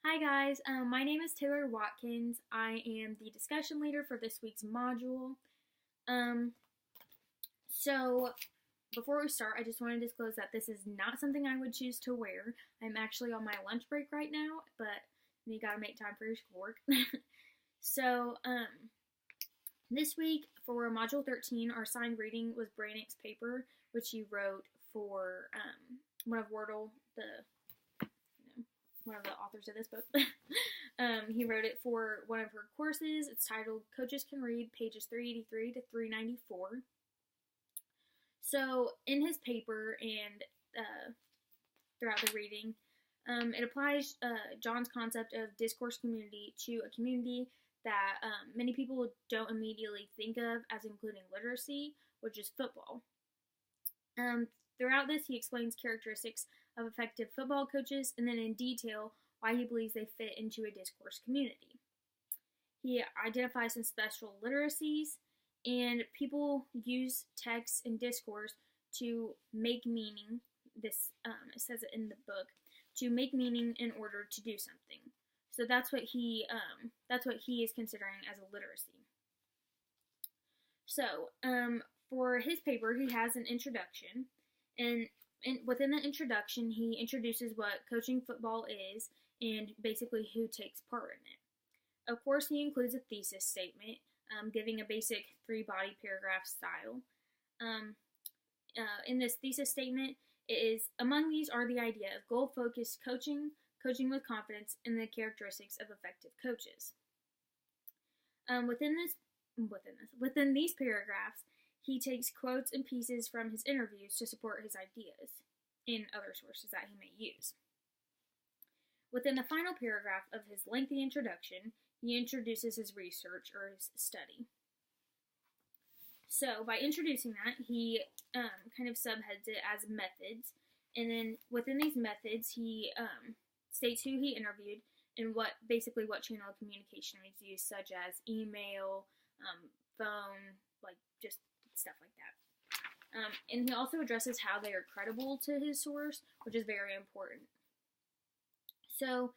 Hi guys, my name is Taylor Watkins. I am the discussion leader for this week's module. Um, so before we start, I just want to disclose that this is not something I would choose to wear. I'm actually on my lunch break right now, but you gotta make time for your schoolwork. so, this week for Module 13, our assigned reading was Brannick's paper, which he wrote for one of Wordle, one of the authors of this book. He wrote it for one of her courses. It's titled Coaches Can Read, pages 383 to 394. So in his paper and throughout the reading, it applies John's concept of discourse community to a community that many people don't immediately think of as including literacy, which is football. Throughout this, he explains characteristics of effective football coaches and then in detail why he believes they fit into a discourse community. He identifies some special literacies, and people use text and discourse to make meaning. This it says it in the book, to make meaning in order to do something. So that's what he is considering as a literacy. So for his paper, he has an introduction, and within the introduction, he introduces what coaching football is and basically who takes part in it. Of course, he includes a thesis statement, giving a basic 3-body paragraph style. In this thesis statement, it is, among these are the idea of goal-focused coaching, coaching with confidence, and the characteristics of effective coaches. Within these paragraphs, he takes quotes and pieces from his interviews to support his ideas and other sources that he may use. Within the final paragraph of his lengthy introduction, he introduces his research or his study. So by introducing that, he kind of subheads it as methods, and then within these methods, he states who he interviewed and what channel of communication was used, such as email, phone, like just stuff like that. And he also addresses how they are credible to his source, which is very important. So,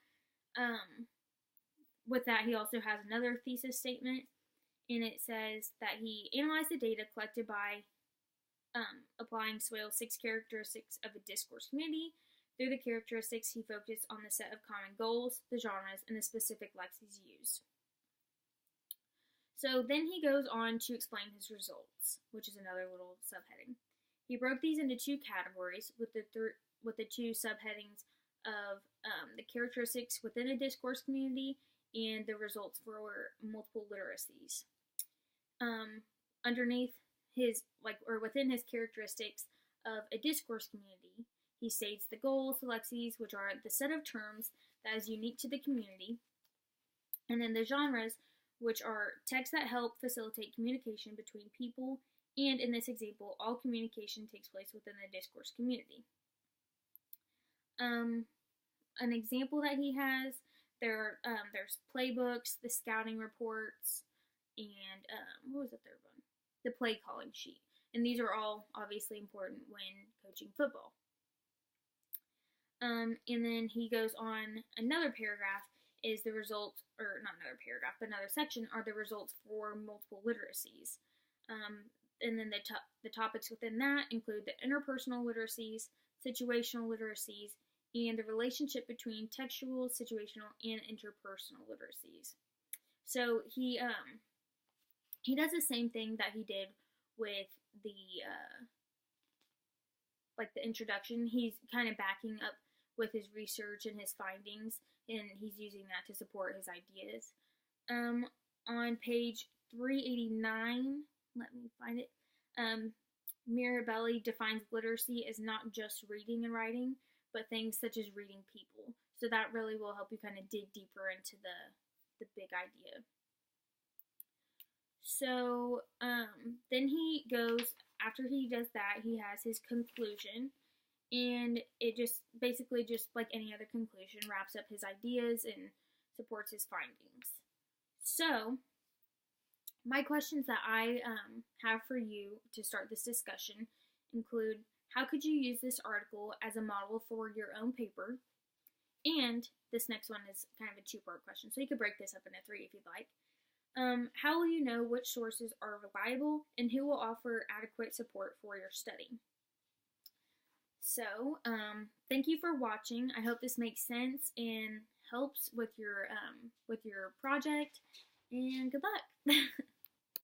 with that, he also has another thesis statement, and it says that he analyzed the data collected by applying Swale's 6 characteristics of a discourse community. Through the characteristics, he focused on the set of common goals, the genres, and the specific lexes used. So then he goes on to explain his results, which is another little subheading. He broke these into 2 categories with the 2 subheadings of the characteristics within a discourse community and the results for multiple literacies. Underneath within his characteristics of a discourse community, he states the goals, the lexes, which are the set of terms that is unique to the community, and then the genres, which are texts that help facilitate communication between people, and in this example, all communication takes place within the discourse community. An example that he has, there's playbooks, the scouting reports, and what was the third one? The play calling sheet. And these are all obviously important when coaching football. And then he goes on, another paragraph is the results, or not another paragraph, but another section are the results for multiple literacies. And then the topics within that include the interpersonal literacies, situational literacies, and the relationship between textual, situational, and interpersonal literacies. So he does the same thing that he did with the introduction. He's kind of backing up with his research and his findings, and he's using that to support his ideas. On page 389, let me find it, Mirabelli defines literacy as not just reading and writing, but things such as reading people. So that really will help you kind of dig deeper into the big idea. So then he goes, after he does that, he has his conclusion, and it just basically, just like any other conclusion, wraps up his ideas and supports his findings. So my questions that I have for you to start this discussion include, how could you use this article as a model for your own paper? And this next one is kind of a two-part question, so you could break this up into three if you'd like. How will you know which sources are reliable, and who will offer adequate support for your study? So, thank you for watching. I hope this makes sense and helps with your project, and good luck.